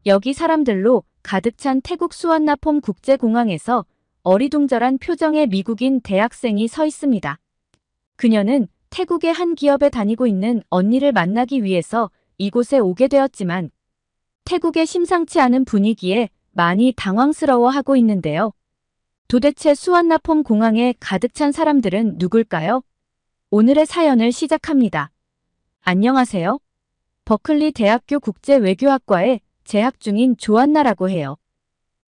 여기 사람들로 가득 찬 태국 수완나폼 국제공항에서 어리둥절한 표정의 미국인 대학생이 서 있습니다. 그녀는 태국의 한 기업에 다니고 있는 언니를 만나기 위해서 이곳에 오게 되었지만 태국의 심상치 않은 분위기에 많이 당황스러워하고 있는데요. 도대체 수완나폼 공항에 가득 찬 사람들은 누굴까요? 오늘의 사연을 시작합니다. 안녕하세요. 버클리 대학교 국제외교학과에 재학 중인 조안나라고 해요.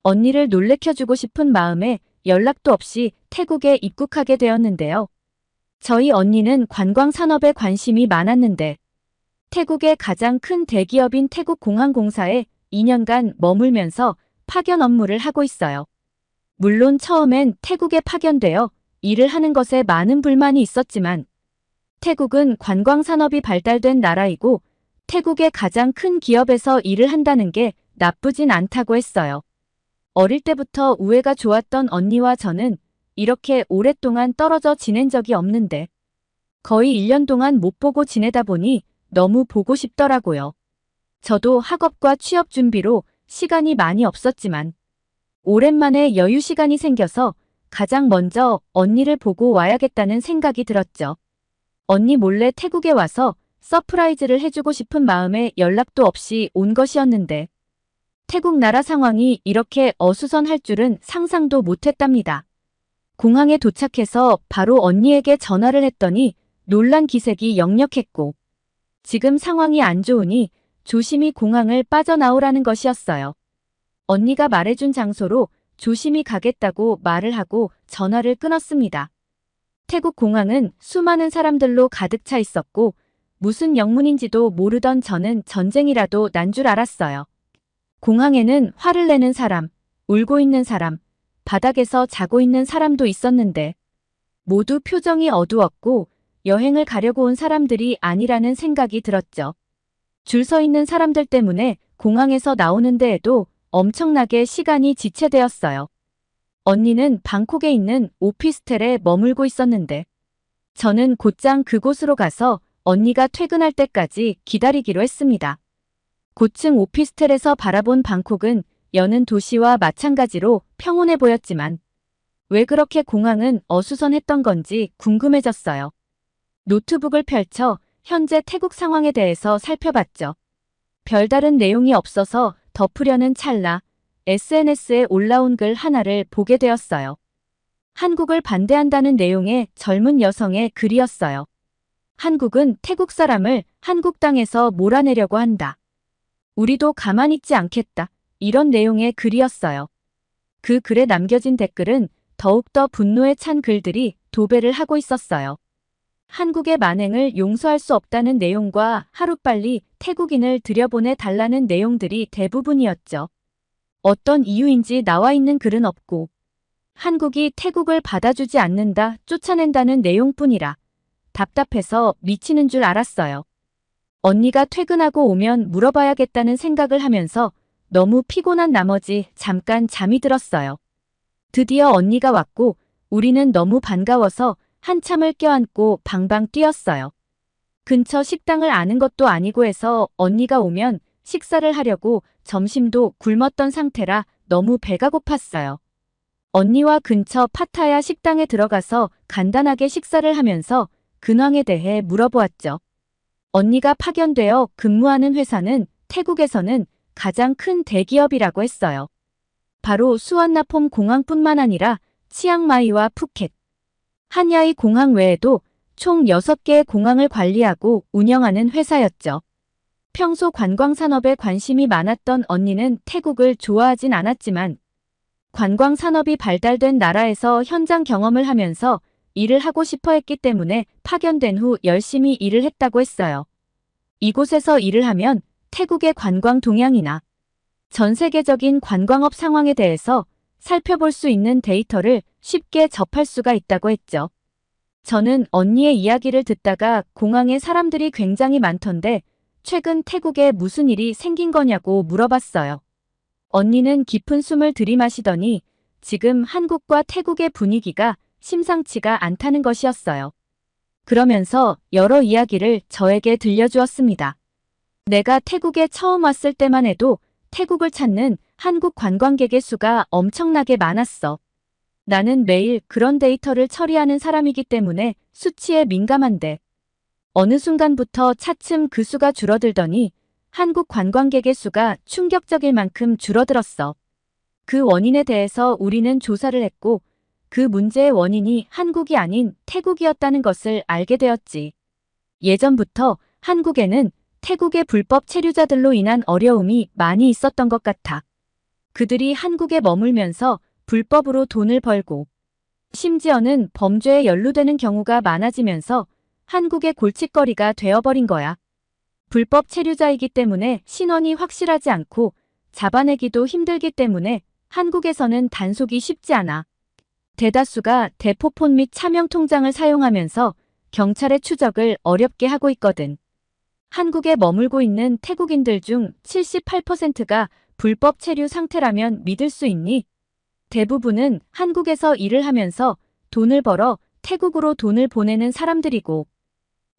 언니를 놀래켜주고 싶은 마음에 연락도 없이 태국에 입국하게 되었는데요. 저희 언니는 관광 산업에 관심이 많았는데 태국의 가장 큰 대기업인 태국공항공사에 2년간 머물면서 파견 업무를 하고 있어요. 물론 처음엔 태국에 파견되어 일을 하는 것에 많은 불만이 있었지만 태국은 관광 산업이 발달된 나라이고 태국의 가장 큰 기업에서 일을 한다는 게 나쁘진 않다고 했어요. 어릴 때부터 우애가 좋았던 언니와 저는 이렇게 오랫동안 떨어져 지낸 적이 없는데 거의 1년 동안 못 보고 지내다 보니 너무 보고 싶더라고요. 저도 학업과 취업 준비로 시간이 많이 없었지만 오랜만에 여유 시간이 생겨서 가장 먼저 언니를 보고 와야겠다는 생각이 들었죠. 언니 몰래 태국에 와서 서프라이즈를 해주고 싶은 마음에 연락도 없이 온 것이었는데 태국 나라 상황이 이렇게 어수선할 줄은 상상도 못했답니다. 공항에 도착해서 바로 언니에게 전화를 했더니 놀란 기색이 역력했고 지금 상황이 안 좋으니 조심히 공항을 빠져나오라는 것이었어요. 언니가 말해준 장소로 조심히 가겠다고 말을 하고 전화를 끊었습니다. 태국 공항은 수많은 사람들로 가득 차 있었고 무슨 영문인지도 모르던 저는 전쟁이라도 난 줄 알았어요. 공항에는 화를 내는 사람, 울고 있는 사람, 바닥에서 자고 있는 사람도 있었는데 모두 표정이 어두웠고 여행을 가려고 온 사람들이 아니라는 생각이 들었죠. 줄 서 있는 사람들 때문에 공항에서 나오는 데에도 엄청나게 시간이 지체되었어요. 언니는 방콕에 있는 오피스텔에 머물고 있었는데 저는 곧장 그곳으로 가서 언니가 퇴근할 때까지 기다리기로 했습니다. 고층 오피스텔에서 바라본 방콕은 여는 도시와 마찬가지로 평온해 보였지만 왜 그렇게 공항은 어수선했던 건지 궁금해졌어요. 노트북을 펼쳐 현재 태국 상황에 대해서 살펴봤죠. 별다른 내용이 없어서 덮으려는 찰나 SNS에 올라온 글 하나를 보게 되었어요. 한국을 반대한다는 내용의 젊은 여성의 글이었어요. 한국은 태국 사람을 한국 땅에서 몰아내려고 한다. 우리도 가만히 있지 않겠다. 이런 내용의 글이었어요. 그 글에 남겨진 댓글은 더욱더 분노에 찬 글들이 도배를 하고 있었어요. 한국의 만행을 용서할 수 없다는 내용과 하루빨리 태국인을 들여보내 달라는 내용들이 대부분이었죠. 어떤 이유인지 나와 있는 글은 없고 한국이 태국을 받아주지 않는다, 쫓아낸다는 내용뿐이라 답답해서 미치는 줄 알았어요. 언니가 퇴근하고 오면 물어봐야겠다는 생각을 하면서 너무 피곤한 나머지 잠깐 잠이 들었어요. 드디어 언니가 왔고 우리는 너무 반가워서 한참을 껴안고 방방 뛰었어요. 근처 식당을 아는 것도 아니고 해서 언니가 오면 식사를 하려고 점심도 굶었던 상태라 너무 배가 고팠어요. 언니와 근처 파타야 식당에 들어가서 간단하게 식사를 하면서 근황에 대해 물어보았죠. 언니가 파견되어 근무하는 회사는 태국에서는 가장 큰 대기업이라고 했어요. 바로 수완나폼 공항뿐만 아니라 치앙마이와 푸켓, 한야이 공항 외에도 총 6개의 공항을 관리하고 운영하는 회사였죠. 평소 관광 산업에 관심이 많았던 언니는 태국을 좋아하진 않았지만 관광 산업이 발달된 나라에서 현장 경험을 하면서 일을 하고 싶어 했기 때문에 파견된 후 열심히 일을 했다고 했어요. 이곳에서 일을 하면 태국의 관광 동향이나 전 세계적인 관광업 상황에 대해서 살펴볼 수 있는 데이터를 쉽게 접할 수가 있다고 했죠. 저는 언니의 이야기를 듣다가 공항에 사람들이 굉장히 많던데 최근 태국에 무슨 일이 생긴 거냐고 물어봤어요. 언니는 깊은 숨을 들이마시더니 지금 한국과 태국의 분위기가 심상치가 않다는 것이었어요. 그러면서 여러 이야기를 저에게 들려주었습니다. 내가 태국에 처음 왔을 때만 해도 태국을 찾는 한국 관광객의 수가 엄청나게 많았어. 나는 매일 그런 데이터를 처리하는 사람이기 때문에 수치에 민감한데 어느 순간부터 차츰 그 수가 줄어들더니 한국 관광객의 수가 충격적일 만큼 줄어들었어. 그 원인에 대해서 우리는 조사를 했고 그 문제의 원인이 한국이 아닌 태국이었다는 것을 알게 되었지. 예전부터 한국에는 태국의 불법 체류자들로 인한 어려움이 많이 있었던 것 같아. 그들이 한국에 머물면서 불법으로 돈을 벌고 심지어는 범죄에 연루되는 경우가 많아지면서 한국의 골칫거리가 되어버린 거야. 불법 체류자이기 때문에 신원이 확실하지 않고 잡아내기도 힘들기 때문에 한국에서는 단속이 쉽지 않아. 대다수가 대포폰 및 차명 통장을 사용하면서 경찰의 추적을 어렵게 하고 있거든. 한국에 머물고 있는 태국인들 중 78%가 불법 체류 상태라면 믿을 수 있니? 대부분은 한국에서 일을 하면서 돈을 벌어 태국으로 돈을 보내는 사람들이고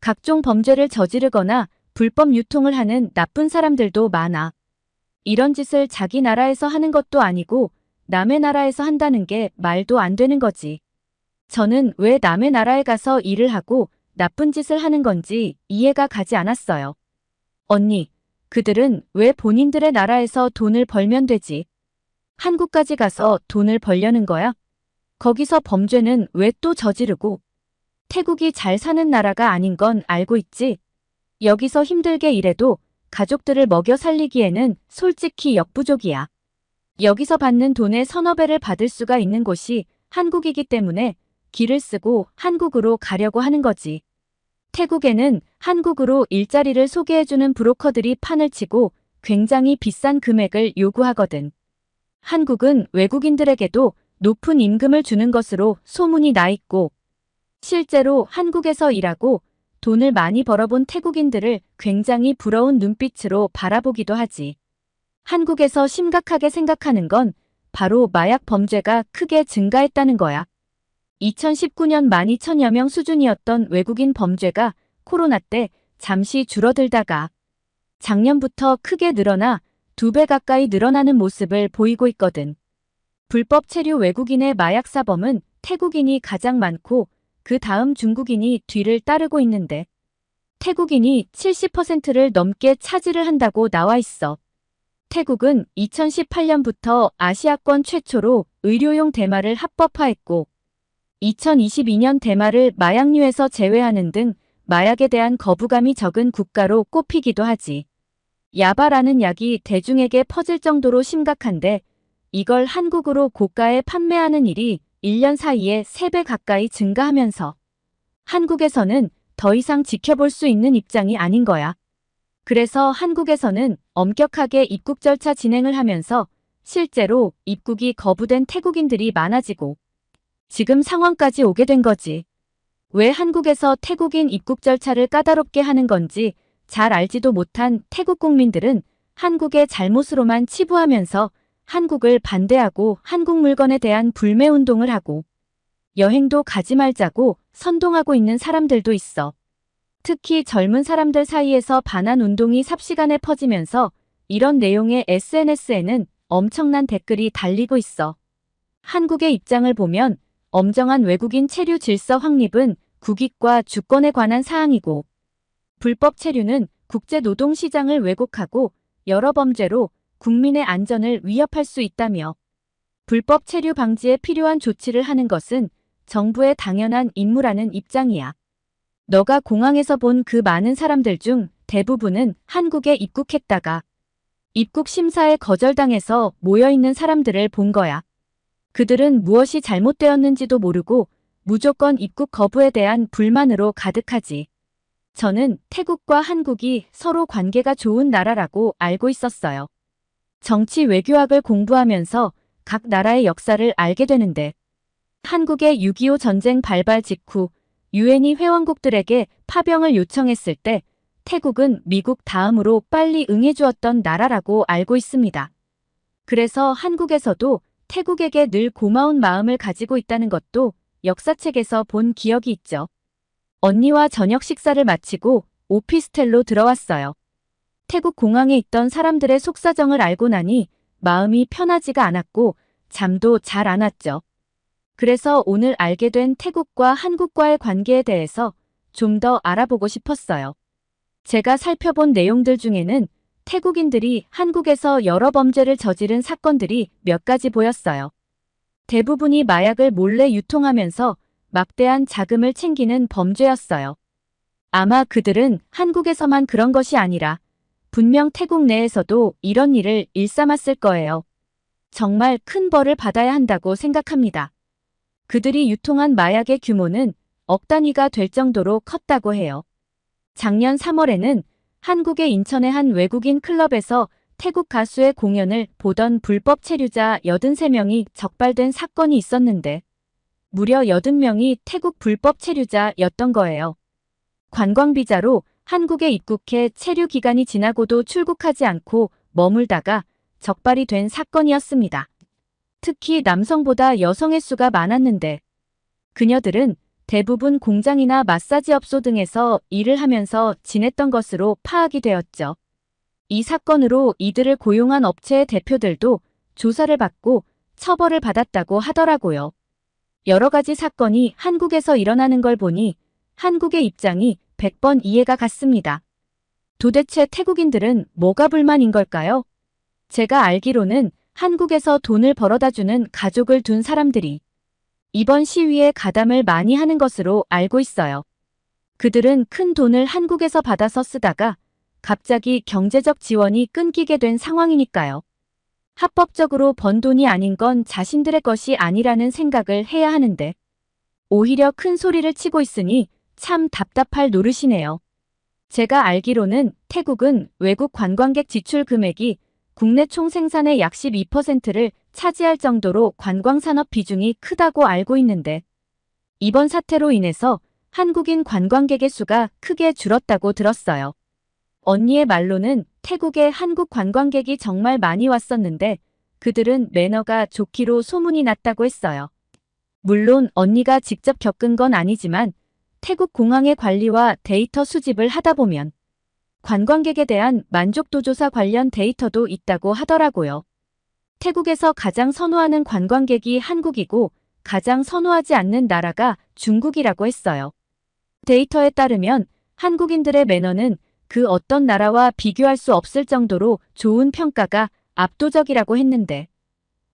각종 범죄를 저지르거나 불법 유통을 하는 나쁜 사람들도 많아. 이런 짓을 자기 나라에서 하는 것도 아니고 남의 나라에서 한다는 게 말도 안 되는 거지. 저는 왜 남의 나라에 가서 일을 하고 나쁜 짓을 하는 건지 이해가 가지 않았어요. 언니, 그들은 왜 본인들의 나라에서 돈을 벌면 되지? 한국까지 가서 돈을 벌려는 거야? 거기서 범죄는 왜 또 저지르고? 태국이 잘 사는 나라가 아닌 건 알고 있지? 여기서 힘들게 일해도 가족들을 먹여 살리기에는 솔직히 역부족이야. 여기서 받는 돈의 서너 배를 받을 수가 있는 곳이 한국이기 때문에 길을 쓰고 한국으로 가려고 하는 거지. 태국에는 한국으로 일자리를 소개해주는 브로커들이 판을 치고 굉장히 비싼 금액을 요구하거든. 한국은 외국인들에게도 높은 임금을 주는 것으로 소문이 나 있고 실제로 한국에서 일하고 돈을 많이 벌어본 태국인들을 굉장히 부러운 눈빛으로 바라보기도 하지. 한국에서 심각하게 생각하는 건 바로 마약 범죄가 크게 증가했다는 거야. 2019년 12,000여 명 수준이었던 외국인 범죄가 코로나 때 잠시 줄어들다가 작년부터 크게 늘어나 2배 가까이 늘어나는 모습을 보이고 있거든. 불법 체류 외국인의 마약 사범은 태국인이 가장 많고 그 다음 중국인이 뒤를 따르고 있는데 태국인이 70%를 넘게 차지를 한다고 나와 있어. 태국은 2018년부터 아시아권 최초로 의료용 대마를 합법화했고 2022년 대마를 마약류에서 제외하는 등 마약에 대한 거부감이 적은 국가로 꼽히기도 하지. 야바라는 약이 대중에게 퍼질 정도로 심각한데 이걸 한국으로 고가에 판매하는 일이 1년 사이에 3배 가까이 증가하면서 한국에서는 더 이상 지켜볼 수 있는 입장이 아닌 거야. 그래서 한국에서는 엄격하게 입국 절차 진행을 하면서 실제로 입국이 거부된 태국인들이 많아지고 지금 상황까지 오게 된 거지. 왜 한국에서 태국인 입국 절차를 까다롭게 하는 건지 잘 알지도 못한 태국 국민들은 한국의 잘못으로만 치부하면서 한국을 반대하고 한국 물건에 대한 불매 운동을 하고 여행도 가지 말자고 선동하고 있는 사람들도 있어. 특히 젊은 사람들 사이에서 반한 운동이 삽시간에 퍼지면서 이런 내용의 SNS에는 엄청난 댓글이 달리고 있어. 한국의 입장을 보면 엄정한 외국인 체류 질서 확립은 국익과 주권에 관한 사항이고 불법 체류는 국제노동시장을 왜곡하고 여러 범죄로 국민의 안전을 위협할 수 있다며 불법 체류 방지에 필요한 조치를 하는 것은 정부의 당연한 임무라는 입장이야. 너가 공항에서 본 그 많은 사람들 중 대부분은 한국에 입국했다가 입국 심사에 거절당해서 모여있는 사람들을 본 거야. 그들은 무엇이 잘못되었는지도 모르고 무조건 입국 거부에 대한 불만으로 가득하지. 저는 태국과 한국이 서로 관계가 좋은 나라라고 알고 있었어요. 정치 외교학을 공부하면서 각 나라의 역사를 알게 되는데 한국의 6.25 전쟁 발발 직후 유엔이 회원국들에게 파병을 요청했을 때 태국은 미국 다음으로 빨리 응해주었던 나라라고 알고 있습니다. 그래서 한국에서도 태국에게 늘 고마운 마음을 가지고 있다는 것도 역사책에서 본 기억이 있죠. 언니와 저녁 식사를 마치고 오피스텔로 들어왔어요. 태국 공항에 있던 사람들의 속사정을 알고 나니 마음이 편하지가 않았고 잠도 잘 안 왔죠. 그래서 오늘 알게 된 태국과 한국과의 관계에 대해서 좀 더 알아보고 싶었어요. 제가 살펴본 내용들 중에는 태국인들이 한국에서 여러 범죄를 저지른 사건들이 몇 가지 보였어요. 대부분이 마약을 몰래 유통하면서 막대한 자금을 챙기는 범죄였어요. 아마 그들은 한국에서만 그런 것이 아니라 분명 태국 내에서도 이런 일을 일삼았을 거예요. 정말 큰 벌을 받아야 한다고 생각합니다. 그들이 유통한 마약의 규모는 억 단위가 될 정도로 컸다고 해요. 작년 3월에는 한국의 인천의 한 외국인 클럽에서 태국 가수의 공연을 보던 불법 체류자 83명이 적발된 사건이 있었는데 무려 80명이 태국 불법 체류자였던 거예요. 관광비자로 한국에 입국해 체류 기간이 지나고도 출국하지 않고 머물다가 적발이 된 사건이었습니다. 특히 남성보다 여성의 수가 많았는데 그녀들은 대부분 공장이나 마사지 업소 등에서 일을 하면서 지냈던 것으로 파악이 되었죠. 이 사건으로 이들을 고용한 업체의 대표들도 조사를 받고 처벌을 받았다고 하더라고요. 여러 가지 사건이 한국에서 일어나는 걸 보니 한국의 입장이 100번 이해가 갔습니다. 도대체 태국인들은 뭐가 불만인 걸까요? 제가 알기로는 한국에서 돈을 벌어다 주는 가족을 둔 사람들이 이번 시위에 가담을 많이 하는 것으로 알고 있어요. 그들은 큰 돈을 한국에서 받아서 쓰다가 갑자기 경제적 지원이 끊기게 된 상황이니까요. 합법적으로 번 돈이 아닌 건 자신들의 것이 아니라는 생각을 해야 하는데 오히려 큰 소리를 치고 있으니 참 답답할 노릇이네요. 제가 알기로는 태국은 외국 관광객 지출 금액이 국내 총 생산의 약 12%를 차지할 정도로 관광산업 비중이 크다고 알고 있는데 이번 사태로 인해서 한국인 관광객의 수가 크게 줄었다고 들었어요. 언니의 말로는 태국에 한국 관광객이 정말 많이 왔었는데 그들은 매너가 좋기로 소문이 났다고 했어요. 물론 언니가 직접 겪은 건 아니지만 태국 공항의 관리와 데이터 수집을 하다 보면 관광객에 대한 만족도 조사 관련 데이터도 있다고 하더라고요. 태국에서 가장 선호하는 관광객이 한국이고 가장 선호하지 않는 나라가 중국이라고 했어요. 데이터에 따르면 한국인들의 매너는 그 어떤 나라와 비교할 수 없을 정도로 좋은 평가가 압도적이라고 했는데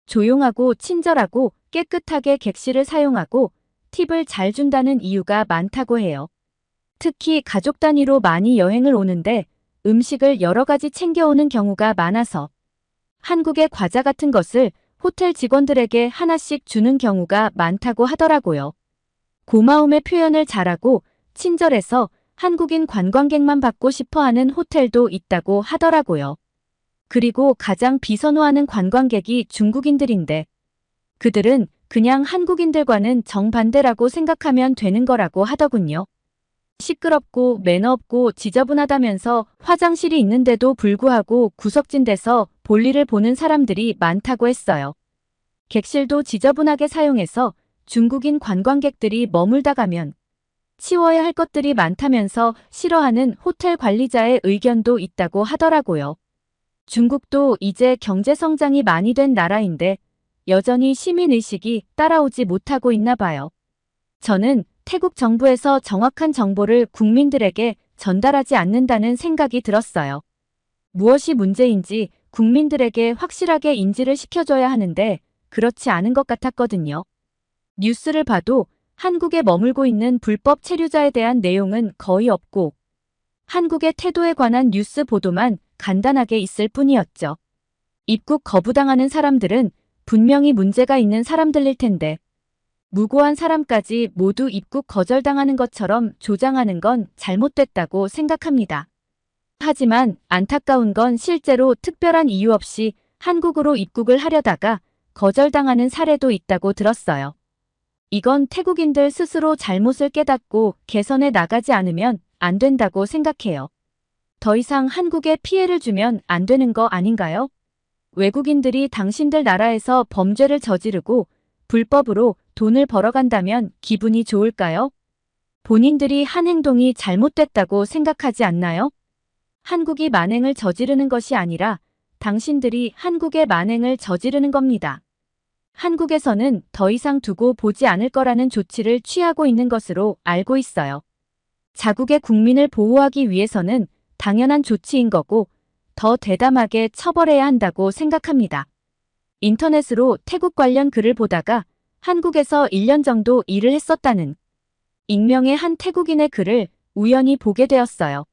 조용하고 친절하고 깨끗하게 객실을 사용하고 팁을 잘 준다는 이유가 많다고 해요. 특히 가족 단위로 많이 여행을 오는데 음식을 여러 가지 챙겨오는 경우가 많아서 한국의 과자 같은 것을 호텔 직원들에게 하나씩 주는 경우가 많다고 하더라고요. 고마움의 표현을 잘하고 친절해서 한국인 관광객만 받고 싶어하는 호텔도 있다고 하더라고요. 그리고 가장 비선호하는 관광객이 중국인들인데 그들은 그냥 한국인들과는 정반대라고 생각하면 되는 거라고 하더군요. 시끄럽고 매너 없고 지저분하다면서 화장실이 있는데도 불구하고 구석진 데서 볼일을 보는 사람들이 많다고 했어요. 객실도 지저분하게 사용해서 중국인 관광객들이 머물다 가면 치워야 할 것들이 많다면서 싫어하는 호텔 관리자의 의견도 있다고 하더라고요. 중국도 이제 경제 성장이 많이 된 나라인데 여전히 시민의식이 따라오지 못하고 있나 봐요. 저는 태국 정부에서 정확한 정보를 국민들에게 전달하지 않는다는 생각이 들었어요. 무엇이 문제인지 국민들에게 확실하게 인지를 시켜줘야 하는데 그렇지 않은 것 같았거든요. 뉴스를 봐도 한국에 머물고 있는 불법 체류자에 대한 내용은 거의 없고 한국의 태도에 관한 뉴스 보도만 간단하게 있을 뿐이었죠. 입국 거부당하는 사람들은 분명히 문제가 있는 사람들일 텐데 무고한 사람까지 모두 입국 거절당하는 것처럼 조장하는 건 잘못됐다고 생각합니다. 하지만 안타까운 건 실제로 특별한 이유 없이 한국으로 입국을 하려다가 거절당하는 사례도 있다고 들었어요. 이건 태국인들 스스로 잘못을 깨닫고 개선해 나가지 않으면 안 된다고 생각해요. 더 이상 한국에 피해를 주면 안 되는 거 아닌가요? 외국인들이 당신들 나라에서 범죄를 저지르고 불법으로 돈을 벌어간다면 기분이 좋을까요? 본인들이 한 행동이 잘못됐다고 생각하지 않나요? 한국이 만행을 저지르는 것이 아니라 당신들이 한국의 만행을 저지르는 겁니다. 한국에서는 더 이상 두고 보지 않을 거라는 조치를 취하고 있는 것으로 알고 있어요. 자국의 국민을 보호하기 위해서는 당연한 조치인 거고 더 대담하게 처벌해야 한다고 생각합니다. 인터넷으로 태국 관련 글을 보다가 한국에서 1년 정도 일을 했었다는 익명의 한 태국인의 글을 우연히 보게 되었어요.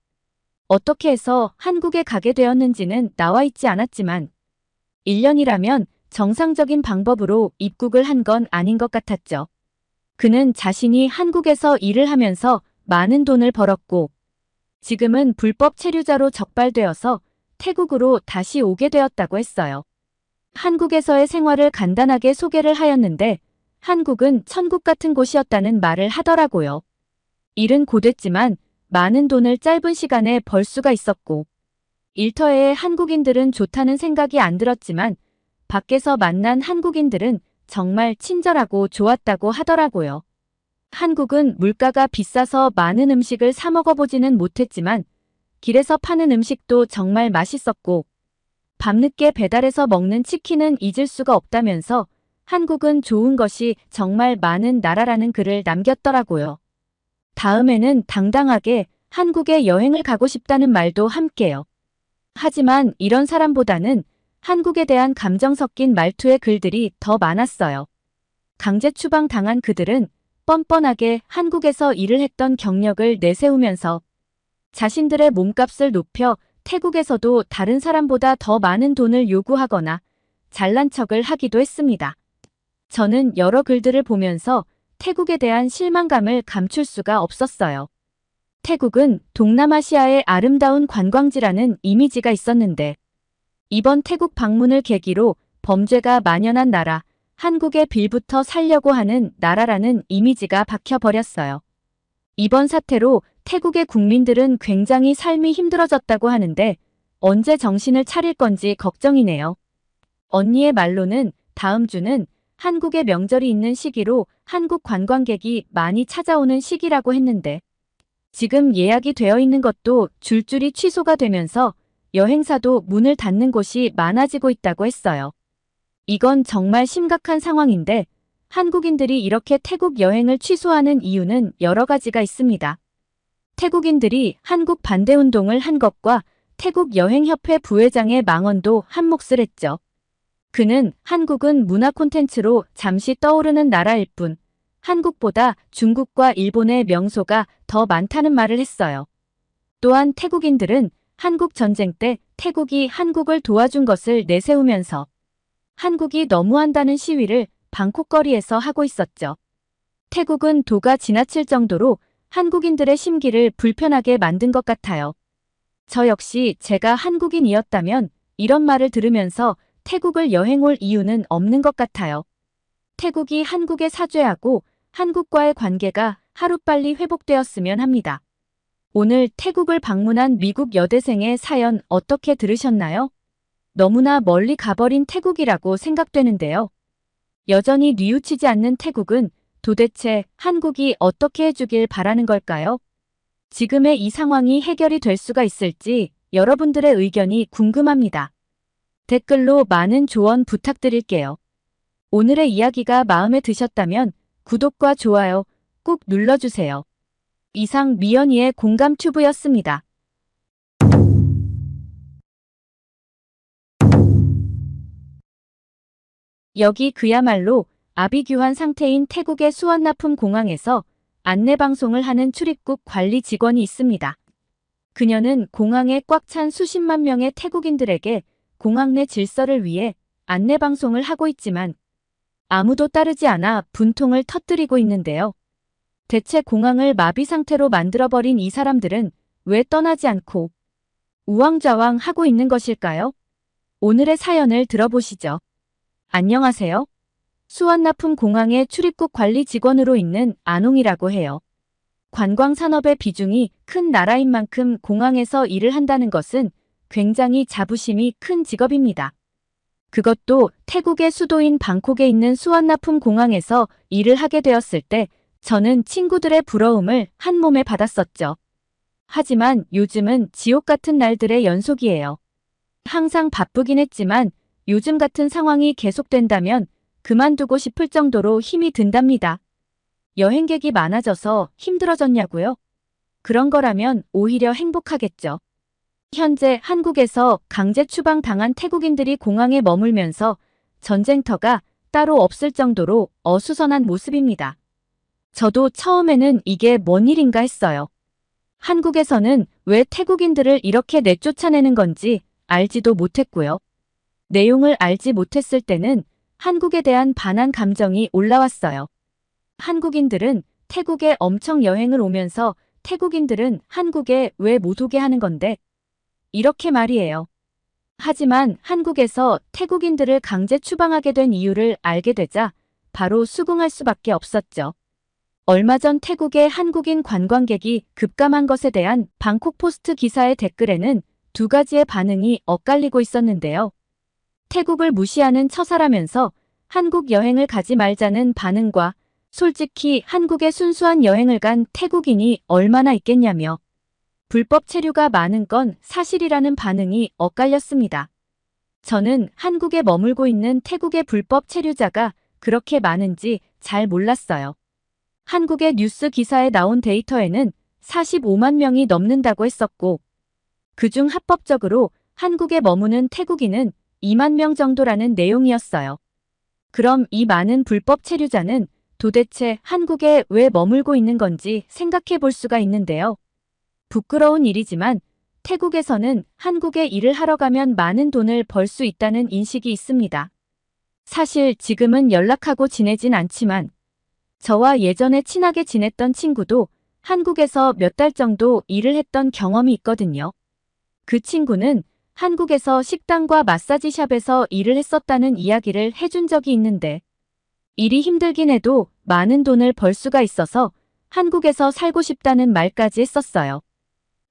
어떻게 해서 한국에 가게 되었는지는 나와 있지 않았지만 1년이라면 정상적인 방법으로 입국을 한 건 아닌 것 같았죠. 그는 자신이 한국에서 일을 하면서 많은 돈을 벌었고 지금은 불법 체류자로 적발되어서 태국으로 다시 오게 되었다고 했어요. 한국에서의 생활을 간단하게 소개를 하였는데 한국은 천국 같은 곳이었다는 말을 하더라고요. 일은 고됐지만 많은 돈을 짧은 시간에 벌 수가 있었고 일터에 한국인들은 좋다는 생각이 안 들었지만 밖에서 만난 한국인들은 정말 친절하고 좋았다고 하더라고요. 한국은 물가가 비싸서 많은 음식을 사 먹어보지는 못했지만 길에서 파는 음식도 정말 맛있었고 밤늦게 배달해서 먹는 치킨은 잊을 수가 없다면서 한국은 좋은 것이 정말 많은 나라라는 글을 남겼더라고요. 다음에는 당당하게 한국에 여행을 가고 싶다는 말도 함께요. 하지만 이런 사람보다는 한국에 대한 감정 섞인 말투의 글들이 더 많았어요. 강제 추방 당한 그들은 뻔뻔하게 한국에서 일을 했던 경력을 내세우면서 자신들의 몸값을 높여 태국에서도 다른 사람보다 더 많은 돈을 요구하거나 잘난 척을 하기도 했습니다. 저는 여러 글들을 보면서 태국에 대한 실망감을 감출 수가 없었어요. 태국은 동남아시아의 아름다운 관광지라는 이미지가 있었는데 이번 태국 방문을 계기로 범죄가 만연한 나라, 한국의 빌부터 살려고 하는 나라라는 이미지가 박혀버렸어요. 이번 사태로 태국의 국민들은 굉장히 삶이 힘들어졌다고 하는데 언제 정신을 차릴 건지 걱정이네요. 언니의 말로는 다음 주는 한국의 명절이 있는 시기로 한국 관광객이 많이 찾아오는 시기라고 했는데 지금 예약이 되어 있는 것도 줄줄이 취소가 되면서 여행사도 문을 닫는 곳이 많아지고 있다고 했어요. 이건 정말 심각한 상황인데 한국인들이 이렇게 태국 여행을 취소하는 이유는 여러 가지가 있습니다. 태국인들이 한국 반대 운동을 한 것과 태국 여행협회 부회장의 망언도 한몫을 했죠. 그는 한국은 문화 콘텐츠로 잠시 떠오르는 나라일 뿐 한국보다 중국과 일본의 명소가 더 많다는 말을 했어요. 또한 태국인들은 한국 전쟁 때 태국이 한국을 도와준 것을 내세우면서 한국이 너무한다는 시위를 방콕 거리에서 하고 있었죠. 태국은 도가 지나칠 정도로 한국인들의 심기를 불편하게 만든 것 같아요. 저 역시 제가 한국인이었다면 이런 말을 들으면서 태국을 여행 올 이유는 없는 것 같아요. 태국이 한국에 사죄하고 한국과의 관계가 하루빨리 회복되었으면 합니다. 오늘 태국을 방문한 미국 여대생의 사연 어떻게 들으셨나요? 너무나 멀리 가버린 태국이라고 생각되는데요. 여전히 뉘우치지 않는 태국은 도대체 한국이 어떻게 해주길 바라는 걸까요? 지금의 이 상황이 해결이 될 수가 있을지 여러분들의 의견이 궁금합니다. 댓글로 많은 조언 부탁드릴게요. 오늘의 이야기가 마음에 드셨다면 구독과 좋아요 꾹 눌러주세요. 이상 미연이의 공감튜브였습니다. 여기 그야말로 아비규환 상태인 태국의 수완나품 공항에서 안내방송을 하는 출입국 관리 직원이 있습니다. 그녀는 공항에 꽉 찬 수십만 명의 태국인들에게 공항 내 질서를 위해 안내방송을 하고 있지만 아무도 따르지 않아 분통을 터뜨리고 있는데요. 대체 공항을 마비 상태로 만들어버린 이 사람들은 왜 떠나지 않고 우왕좌왕 하고 있는 것일까요? 오늘의 사연을 들어보시죠. 안녕하세요. 수완나품 공항의 출입국 관리 직원으로 있는 안홍이라고 해요. 관광산업의 비중이 큰 나라인 만큼 공항에서 일을 한다는 것은 굉장히 자부심이 큰 직업입니다. 그것도 태국의 수도인 방콕에 있는 수완나품 공항에서 일을 하게 되었을 때 저는 친구들의 부러움을 한 몸에 받았었죠. 하지만 요즘은 지옥 같은 날들의 연속이에요. 항상 바쁘긴 했지만 요즘 같은 상황이 계속된다면 그만두고 싶을 정도로 힘이 든답니다. 여행객이 많아져서 힘들어졌냐고요? 그런 거라면 오히려 행복하겠죠. 현재 한국에서 강제 추방 당한 태국인들이 공항에 머물면서 전쟁터가 따로 없을 정도로 어수선한 모습입니다. 저도 처음에는 이게 뭔 일인가 했어요. 한국에서는 왜 태국인들을 이렇게 내쫓아내는 건지 알지도 못했고요. 내용을 알지 못했을 때는 한국에 대한 반한 감정이 올라왔어요. 한국인들은 태국에 엄청 여행을 오면서 태국인들은 한국에 왜 못 오게 하는 건데? 이렇게 말이에요. 하지만 한국에서 태국인들을 강제 추방하게 된 이유를 알게 되자 바로 수긍할 수밖에 없었죠. 얼마 전 태국의 한국인 관광객이 급감한 것에 대한 방콕포스트 기사의 댓글에는 두 가지의 반응이 엇갈리고 있었는데요. 태국을 무시하는 처사라면서 한국 여행을 가지 말자는 반응과 솔직히 한국에 순수한 여행을 간 태국인이 얼마나 있겠냐며 불법 체류가 많은 건 사실이라는 반응이 엇갈렸습니다. 저는 한국에 머물고 있는 태국의 불법 체류자가 그렇게 많은지 잘 몰랐어요. 한국의 뉴스 기사에 나온 데이터에는 45만 명이 넘는다고 했었고 그중 합법적으로 한국에 머무는 태국인은 2만 명 정도라는 내용이었어요. 그럼 이 많은 불법 체류자는 도대체 한국에 왜 머물고 있는 건지 생각해 볼 수가 있는데요. 부끄러운 일이지만 태국에서는 한국에 일을 하러 가면 많은 돈을 벌 수 있다는 인식이 있습니다. 사실 지금은 연락하고 지내진 않지만 저와 예전에 친하게 지냈던 친구도 한국에서 몇 달 정도 일을 했던 경험이 있거든요. 그 친구는 한국에서 식당과 마사지샵에서 일을 했었다는 이야기를 해준 적이 있는데 일이 힘들긴 해도 많은 돈을 벌 수가 있어서 한국에서 살고 싶다는 말까지 했었어요.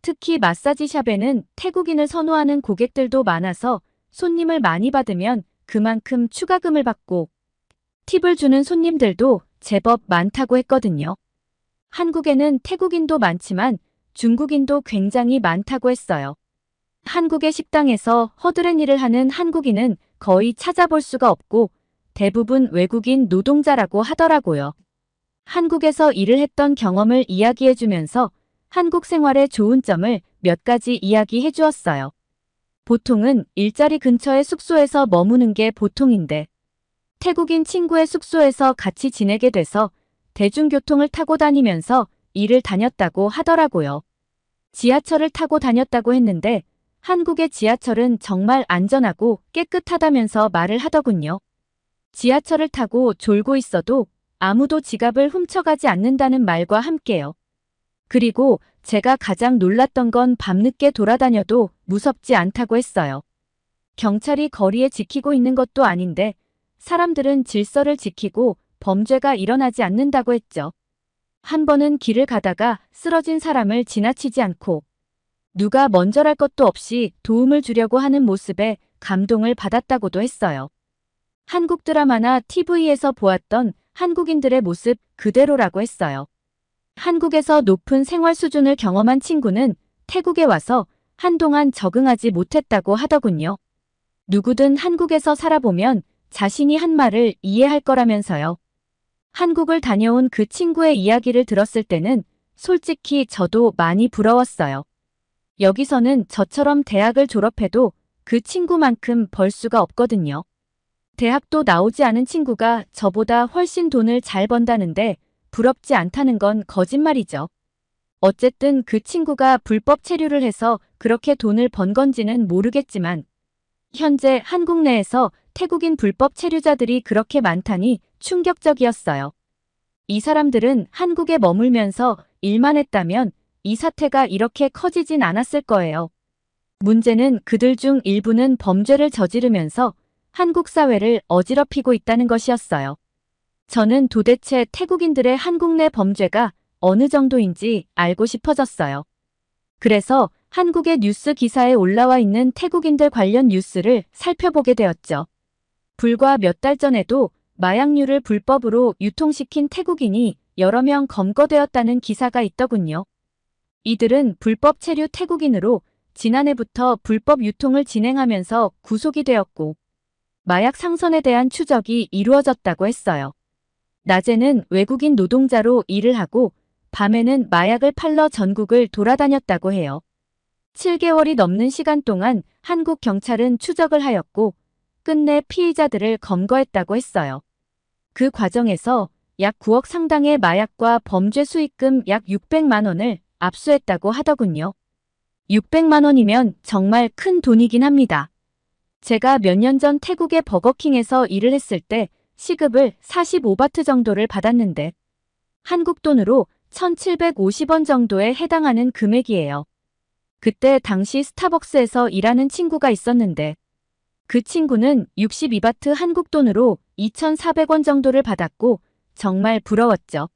특히 마사지샵에는 태국인을 선호하는 고객들도 많아서 손님을 많이 받으면 그만큼 추가금을 받고 팁을 주는 손님들도 제법 많다고 했거든요. 한국에는 태국인도 많지만 중국인도 굉장히 많다고 했어요. 한국의 식당에서 허드렛 일을 하는 한국인은 거의 찾아볼 수가 없고 대부분 외국인 노동자라고 하더라고요. 한국에서 일을 했던 경험을 이야기해주면서 한국 생활의 좋은 점을 몇 가지 이야기해 주었어요. 보통은 일자리 근처의 숙소에서 머무는 게 보통인데 태국인 친구의 숙소에서 같이 지내게 돼서 대중교통을 타고 다니면서 일을 다녔다고 하더라고요. 지하철을 타고 다녔다고 했는데 한국의 지하철은 정말 안전하고 깨끗하다면서 말을 하더군요. 지하철을 타고 졸고 있어도 아무도 지갑을 훔쳐가지 않는다는 말과 함께요. 그리고 제가 가장 놀랐던 건 밤늦게 돌아다녀도 무섭지 않다고 했어요. 경찰이 거리에 지키고 있는 것도 아닌데 사람들은 질서를 지키고 범죄가 일어나지 않는다고 했죠. 한 번은 길을 가다가 쓰러진 사람을 지나치지 않고 누가 먼저랄 것도 없이 도움을 주려고 하는 모습에 감동을 받았다고도 했어요. 한국 드라마나 TV에서 보았던 한국인들의 모습 그대로라고 했어요. 한국에서 높은 생활 수준을 경험한 친구는 태국에 와서 한동안 적응하지 못했다고 하더군요. 누구든 한국에서 살아보면 자신이 한 말을 이해할 거라면서요. 한국을 다녀온 그 친구의 이야기를 들었을 때는 솔직히 저도 많이 부러웠어요. 여기서는 저처럼 대학을 졸업해도 그 친구만큼 벌 수가 없거든요. 대학도 나오지 않은 친구가 저보다 훨씬 돈을 잘 번다는데 부럽지 않다는 건 거짓말이죠. 어쨌든 그 친구가 불법 체류를 해서 그렇게 돈을 번 건지는 모르겠지만 현재 한국 내에서 태국인 불법 체류자들이 그렇게 많다니 충격적이었어요. 이 사람들은 한국에 머물면서 일만 했다면 이 사태가 이렇게 커지진 않았을 거예요. 문제는 그들 중 일부는 범죄를 저지르면서 한국 사회를 어지럽히고 있다는 것이었어요. 저는 도대체 태국인들의 한국 내 범죄가 어느 정도인지 알고 싶어졌어요. 그래서 한국의 뉴스 기사에 올라와 있는 태국인들 관련 뉴스를 살펴보게 되었죠. 불과 몇 달 전에도 마약류를 불법으로 유통시킨 태국인이 여러 명 검거되었다는 기사가 있더군요. 이들은 불법 체류 태국인으로 지난해부터 불법 유통을 진행하면서 구속이 되었고 마약 상선에 대한 추적이 이루어졌다고 했어요. 낮에는 외국인 노동자로 일을 하고 밤에는 마약을 팔러 전국을 돌아다녔다고 해요. 7개월이 넘는 시간 동안 한국 경찰은 추적을 하였고 끝내 피의자들을 검거했다고 했어요. 그 과정에서 약 9억 상당의 마약과 범죄 수익금 약 600만 원을 압수했다고 하더군요. 600만 원이면 정말 큰 돈이긴 합니다. 제가 몇 년 전 태국의 버거킹에서 일을 했을 때 시급을 45바트 정도를 받았는데 한국 돈으로 1,750원 정도에 해당하는 금액이에요. 그때 당시 스타벅스에서 일하는 친구가 있었는데 그 친구는 62바트 한국 돈으로 2,400원 정도를 받았고 정말 부러웠죠.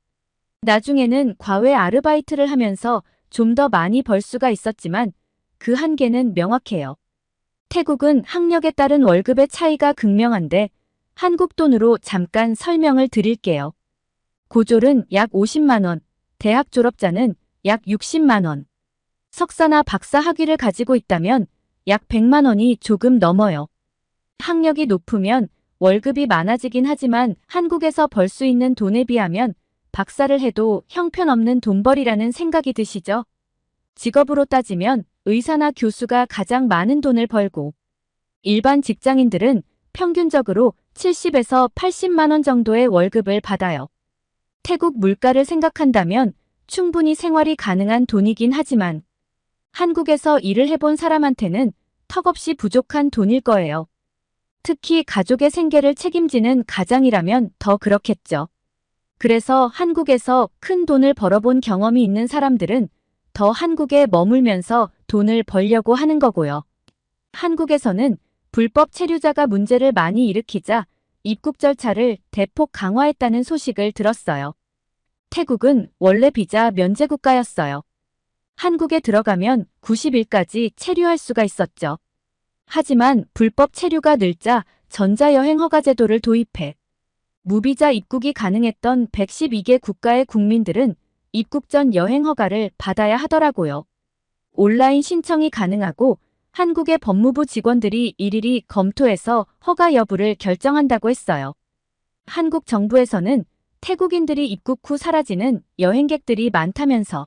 나중에는 과외 아르바이트를 하면서 좀 더 많이 벌 수가 있었지만 그 한계는 명확해요. 태국은 학력에 따른 월급의 차이가 극명한데 한국 돈으로 잠깐 설명을 드릴게요. 고졸은 약 50만 원, 대학 졸업자는 약 60만 원, 석사나 박사 학위를 가지고 있다면 약 100만 원이 조금 넘어요. 학력이 높으면 월급이 많아지긴 하지만 한국에서 벌 수 있는 돈에 비하면 박사를 해도 형편없는 돈벌이라는 생각이 드시죠? 직업으로 따지면 의사나 교수가 가장 많은 돈을 벌고 일반 직장인들은 평균적으로 70에서 80만 원 정도의 월급을 받아요. 태국 물가를 생각한다면 충분히 생활이 가능한 돈이긴 하지만 한국에서 일을 해본 사람한테는 턱없이 부족한 돈일 거예요. 특히 가족의 생계를 책임지는 가장이라면 더 그렇겠죠. 그래서 한국에서 큰 돈을 벌어본 경험이 있는 사람들은 더 한국에 머물면서 돈을 벌려고 하는 거고요. 한국에서는 불법 체류자가 문제를 많이 일으키자 입국 절차를 대폭 강화했다는 소식을 들었어요. 태국은 원래 비자 면제 국가였어요. 한국에 들어가면 90일까지 체류할 수가 있었죠. 하지만 불법 체류가 늘자 전자여행 허가 제도를 도입해 무비자 입국이 가능했던 112개 국가의 국민들은 입국 전 여행 허가를 받아야 하더라고요. 온라인 신청이 가능하고 한국의 법무부 직원들이 일일이 검토해서 허가 여부를 결정한다고 했어요. 한국 정부에서는 태국인들이 입국 후 사라지는 여행객들이 많다면서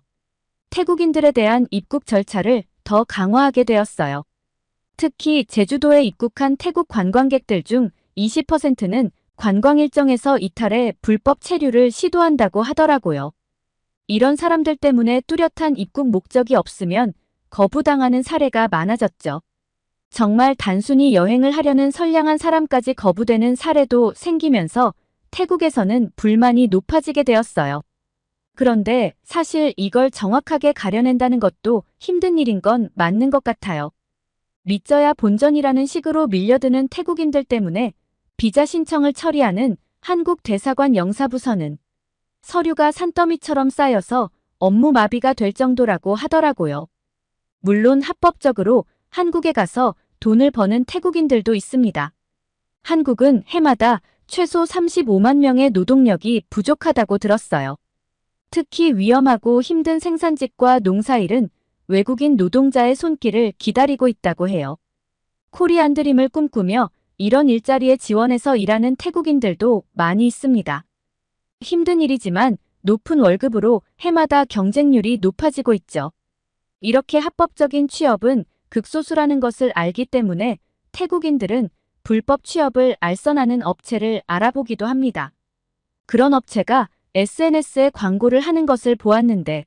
태국인들에 대한 입국 절차를 더 강화하게 되었어요. 특히 제주도에 입국한 태국 관광객들 중 20%는 관광 일정에서 이탈해 불법 체류를 시도한다고 하더라고요. 이런 사람들 때문에 뚜렷한 입국 목적이 없으면 거부당하는 사례가 많아졌죠. 정말 단순히 여행을 하려는 선량한 사람까지 거부되는 사례도 생기면서 태국에서는 불만이 높아지게 되었어요. 그런데 사실 이걸 정확하게 가려낸다는 것도 힘든 일인 건 맞는 것 같아요. 믿져야 본전이라는 식으로 밀려드는 태국인들 때문에 비자 신청을 처리하는 한국 대사관 영사부서는 서류가 산더미처럼 쌓여서 업무 마비가 될 정도라고 하더라고요. 물론 합법적으로 한국에 가서 돈을 버는 태국인들도 있습니다. 한국은 해마다 최소 35만 명의 노동력이 부족하다고 들었어요. 특히 위험하고 힘든 생산직과 농사일은 외국인 노동자의 손길을 기다리고 있다고 해요. 코리안 드림을 꿈꾸며 이런 일자리에 지원해서 일하는 태국인들도 많이 있습니다. 힘든 일이지만 높은 월급으로 해마다 경쟁률이 높아지고 있죠. 이렇게 합법적인 취업은 극소수라는 것을 알기 때문에 태국인들은 불법 취업을 알선하는 업체를 알아보기도 합니다. 그런 업체가 SNS에 광고를 하는 것을 보았는데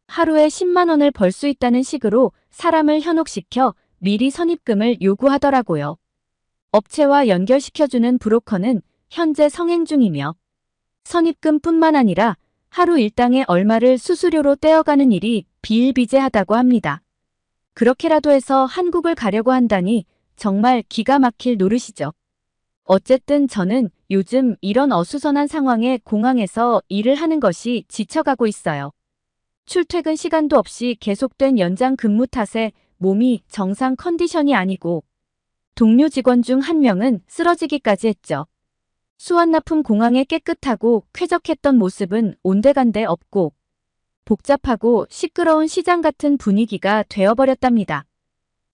하루에 10만 원을 벌 수 있다는 식으로 사람을 현혹시켜 미리 선입금을 요구하더라고요. 업체와 연결시켜주는 브로커는 현재 성행 중이며 선입금뿐만 아니라 하루 일당의 얼마를 수수료로 떼어가는 일이 비일비재하다고 합니다. 그렇게라도 해서 한국을 가려고 한다니 정말 기가 막힐 노릇이죠. 어쨌든 저는 요즘 이런 어수선한 상황에 공항에서 일을 하는 것이 지쳐가고 있어요. 출퇴근 시간도 없이 계속된 연장 근무 탓에 몸이 정상 컨디션이 아니고 동료 직원 중 한 명은 쓰러지기까지 했죠. 수완나품 공항의 깨끗하고 쾌적했던 모습은 온데간데 없고 복잡하고 시끄러운 시장 같은 분위기가 되어버렸답니다.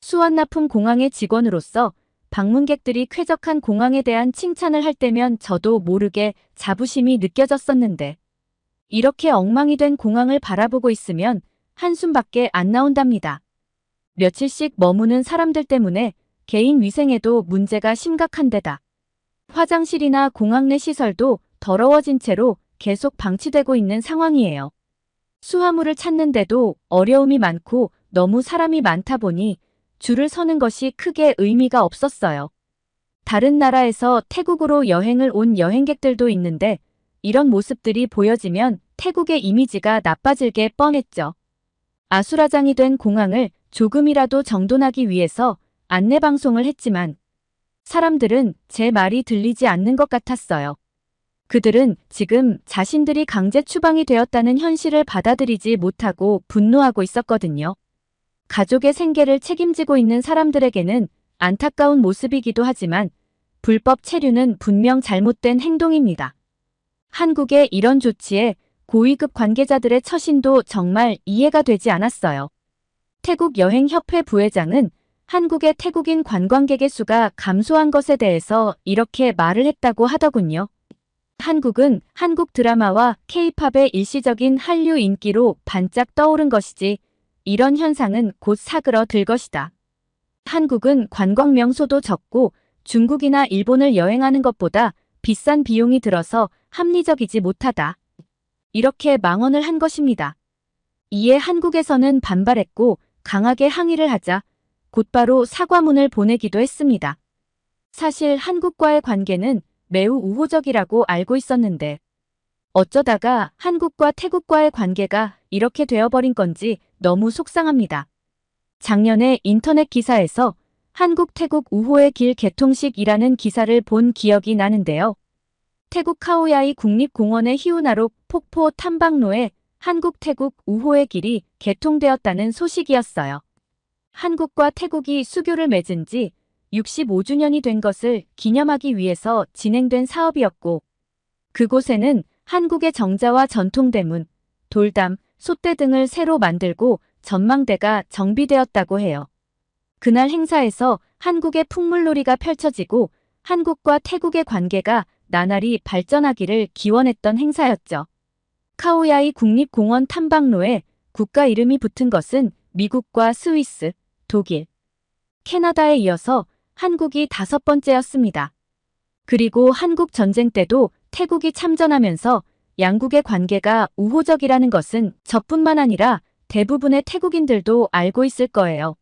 수완나품 공항의 직원으로서 방문객들이 쾌적한 공항에 대한 칭찬을 할 때면 저도 모르게 자부심이 느껴졌었는데 이렇게 엉망이 된 공항을 바라보고 있으면 한숨밖에 안 나온답니다. 며칠씩 머무는 사람들 때문에 개인 위생에도 문제가 심각한 데다 화장실이나 공항 내 시설도 더러워진 채로 계속 방치되고 있는 상황이에요. 수화물을 찾는데도 어려움이 많고 너무 사람이 많다 보니 줄을 서는 것이 크게 의미가 없었어요. 다른 나라에서 태국으로 여행을 온 여행객들도 있는데 이런 모습들이 보여지면 태국의 이미지가 나빠질 게 뻔했죠. 아수라장이 된 공항을 조금이라도 정돈하기 위해서 안내방송을 했지만 사람들은 제 말이 들리지 않는 것 같았어요. 그들은 지금 자신들이 강제 추방이 되었다는 현실을 받아들이지 못하고 분노하고 있었거든요. 가족의 생계를 책임지고 있는 사람들에게는 안타까운 모습이기도 하지만 불법 체류는 분명 잘못된 행동입니다. 한국의 이런 조치에 고위급 관계자들의 처신도 정말 이해가 되지 않았어요. 태국 여행협회 부회장은 한국의 태국인 관광객의 수가 감소한 것에 대해서 이렇게 말을 했다고 하더군요. 한국은 한국 드라마와 K-팝의 일시적인 한류 인기로 반짝 떠오른 것이지 이런 현상은 곧 사그러들 것이다. 한국은 관광 명소도 적고 중국이나 일본을 여행하는 것보다 비싼 비용이 들어서 합리적이지 못하다. 이렇게 망언을 한 것입니다. 이에 한국에서는 반발했고 강하게 항의를 하자 곧바로 사과문을 보내기도 했습니다. 사실 한국과의 관계는 매우 우호적이라고 알고 있었는데 어쩌다가 한국과 태국과의 관계가 이렇게 되어버린 건지 너무 속상합니다. 작년에 인터넷 기사에서 한국-태국 우호의 길 개통식이라는 기사를 본 기억이 나는데요. 태국 카오야이 국립공원의 히우나록 폭포 탐방로에 한국-태국 우호의 길이 개통되었다는 소식이었어요. 한국과 태국이 수교를 맺은 지 65주년이 된 것을 기념하기 위해서 진행된 사업이었고 그곳에는 한국의 정자와 전통대문, 돌담, 솥대 등을 새로 만들고 전망대가 정비되었다고 해요. 그날 행사에서 한국의 풍물놀이가 펼쳐지고 한국과 태국의 관계가 나날이 발전하기를 기원했던 행사였죠. 카오야이 국립공원 탐방로에 국가 이름이 붙은 것은 미국과 스위스, 독일, 캐나다에 이어서 한국이 5번째였습니다. 그리고 한국 전쟁 때도 태국이 참전하면서 양국의 관계가 우호적이라는 것은 저뿐만 아니라 대부분의 태국인들도 알고 있을 거예요.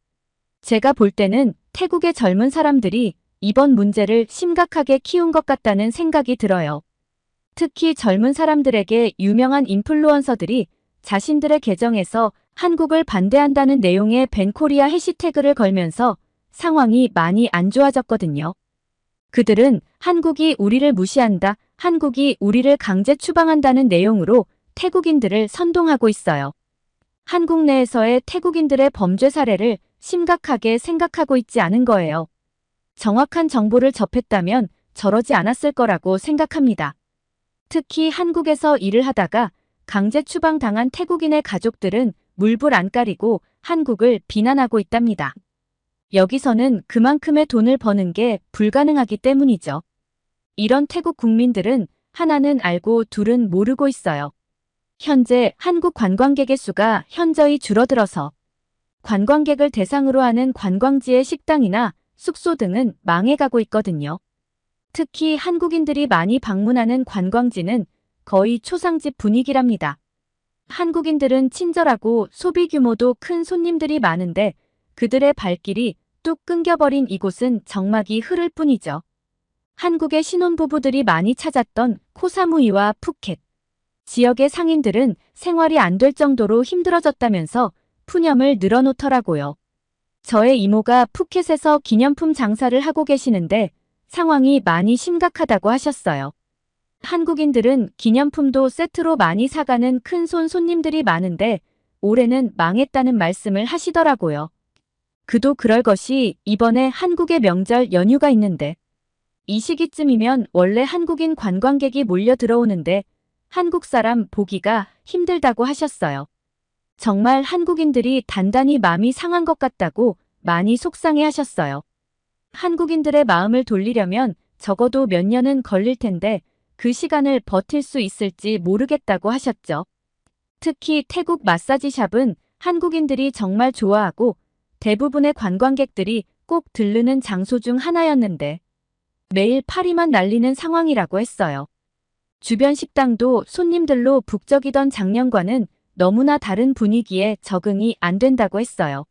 제가 볼 때는 태국의 젊은 사람들이 이번 문제를 심각하게 키운 것 같다는 생각이 들어요. 특히 젊은 사람들에게 유명한 인플루언서들이 자신들의 계정에서 한국을 반대한다는 내용의 벤코리아 해시태그를 걸면서 상황이 많이 안 좋아졌거든요. 그들은 한국이 우리를 무시한다, 한국이 우리를 강제 추방한다는 내용으로 태국인들을 선동하고 있어요. 한국 내에서의 태국인들의 범죄 사례를 심각하게 생각하고 있지 않은 거예요. 정확한 정보를 접했다면 저러지 않았을 거라고 생각합니다. 특히 한국에서 일을 하다가 강제 추방당한 태국인의 가족들은 물불 안 가리고 한국을 비난하고 있답니다. 여기서는 그만큼의 돈을 버는 게 불가능하기 때문이죠. 이런 태국 국민들은 하나는 알고 둘은 모르고 있어요. 현재 한국 관광객의 수가 현저히 줄어들어서 관광객을 대상으로 하는 관광지의 식당이나 숙소 등은 망해가고 있거든요. 특히 한국인들이 많이 방문하는 관광지는 거의 초상집 분위기랍니다. 한국인들은 친절하고 소비 규모도 큰 손님들이 많은데 그들의 발길이 뚝 끊겨버린 이곳은 정막이 흐를 뿐이죠. 한국의 신혼부부들이 많이 찾았던 코사무이와 푸켓. 지역의 상인들은 생활이 안 될 정도로 힘들어졌다면서 푸념을 늘어놓더라고요. 저의 이모가 푸켓에서 기념품 장사를 하고 계시는데 상황이 많이 심각하다고 하셨어요. 한국인들은 기념품도 세트로 많이 사가는 큰손 손님들이 많은데 올해는 망했다는 말씀을 하시더라고요. 그도 그럴 것이 이번에 한국의 명절 연휴가 있는데 이 시기쯤이면 원래 한국인 관광객이 몰려 들어오는데 한국 사람 보기가 힘들다고 하셨어요. 정말 한국인들이 단단히 마음이 상한 것 같다고 많이 속상해 하셨어요. 한국인들의 마음을 돌리려면 적어도 몇 년은 걸릴 텐데 그 시간을 버틸 수 있을지 모르겠다고 하셨죠. 특히 태국 마사지샵은 한국인들이 정말 좋아하고 대부분의 관광객들이 꼭 들르는 장소 중 하나였는데 매일 파리만 날리는 상황이라고 했어요. 주변 식당도 손님들로 북적이던 작년과는 너무나 다른 분위기에 적응이 안 된다고 했어요.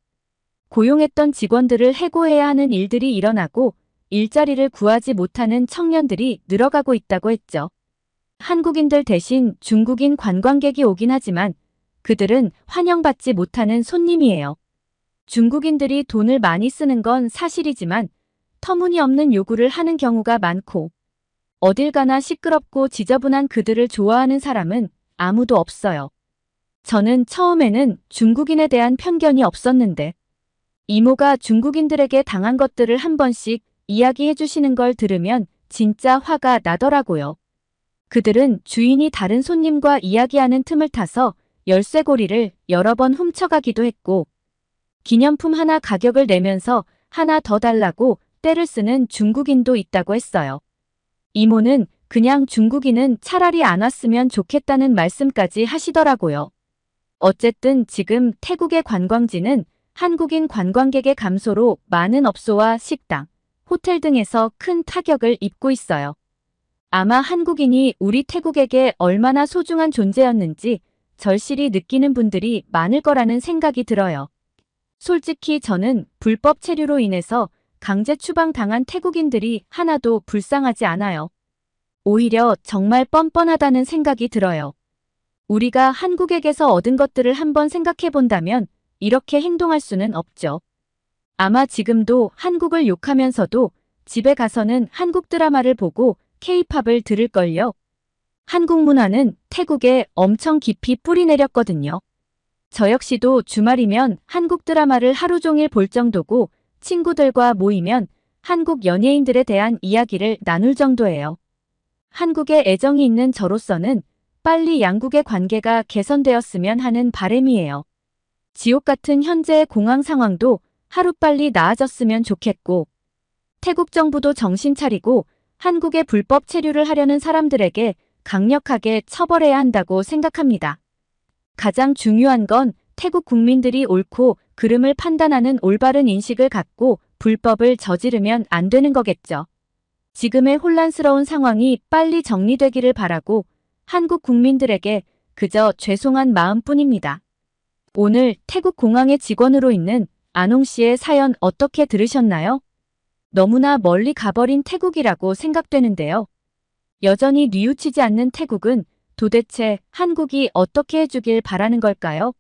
고용했던 직원들을 해고해야 하는 일들이 일어나고 일자리를 구하지 못하는 청년들이 늘어가고 있다고 했죠. 한국인들 대신 중국인 관광객이 오긴 하지만 그들은 환영받지 못하는 손님이에요. 중국인들이 돈을 많이 쓰는 건 사실이지만 터무니없는 요구를 하는 경우가 많고 어딜 가나 시끄럽고 지저분한 그들을 좋아하는 사람은 아무도 없어요. 저는 처음에는 중국인에 대한 편견이 없었는데 이모가 중국인들에게 당한 것들을 한 번씩 이야기해 주시는 걸 들으면 진짜 화가 나더라고요. 그들은 주인이 다른 손님과 이야기하는 틈을 타서 열쇠고리를 여러 번 훔쳐가기도 했고 기념품 하나 가격을 내면서 하나 더 달라고 떼를 쓰는 중국인도 있다고 했어요. 이모는 그냥 중국인은 차라리 안 왔으면 좋겠다는 말씀까지 하시더라고요. 어쨌든 지금 태국의 관광지는 한국인 관광객의 감소로 많은 업소와 식당, 호텔 등에서 큰 타격을 입고 있어요. 아마 한국인이 우리 태국에게 얼마나 소중한 존재였는지 절실히 느끼는 분들이 많을 거라는 생각이 들어요. 솔직히 저는 불법 체류로 인해서 강제 추방당한 태국인들이 하나도 불쌍하지 않아요. 오히려 정말 뻔뻔하다는 생각이 들어요. 우리가 한국에게서 얻은 것들을 한번 생각해 본다면 이렇게 행동할 수는 없죠. 아마 지금도 한국을 욕하면서도 집에 가서는 한국 드라마를 보고 K-팝을 들을걸요. 한국 문화는 태국에 엄청 깊이 뿌리 내렸거든요. 저 역시도 주말이면 한국 드라마를 하루 종일 볼 정도고 친구들과 모이면 한국 연예인들에 대한 이야기를 나눌 정도예요. 한국에 애정이 있는 저로서는 빨리 양국의 관계가 개선되었으면 하는 바람이에요. 지옥 같은 현재의 공황 상황도 하루빨리 나아졌으면 좋겠고 태국 정부도 정신 차리고 한국에 불법 체류를 하려는 사람들에게 강력하게 처벌해야 한다고 생각합니다. 가장 중요한 건 태국 국민들이 옳고 그름을 판단하는 올바른 인식을 갖고 불법을 저지르면 안 되는 거겠죠. 지금의 혼란스러운 상황이 빨리 정리되기를 바라고 한국 국민들에게 그저 죄송한 마음뿐입니다. 오늘 태국 공항의 직원으로 있는 안홍 씨의 사연 어떻게 들으셨나요? 너무나 멀리 가버린 태국이라고 생각되는데요. 여전히 뉘우치지 않는 태국은 도대체 한국이 어떻게 해주길 바라는 걸까요?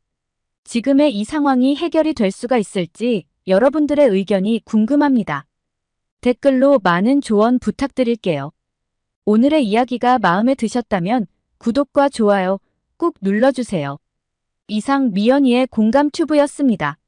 지금의 이 상황이 해결이 될 수가 있을지 여러분들의 의견이 궁금합니다. 댓글로 많은 조언 부탁드릴게요. 오늘의 이야기가 마음에 드셨다면 구독과 좋아요 꾹 눌러주세요. 이상 미연이의 공감 튜브였습니다.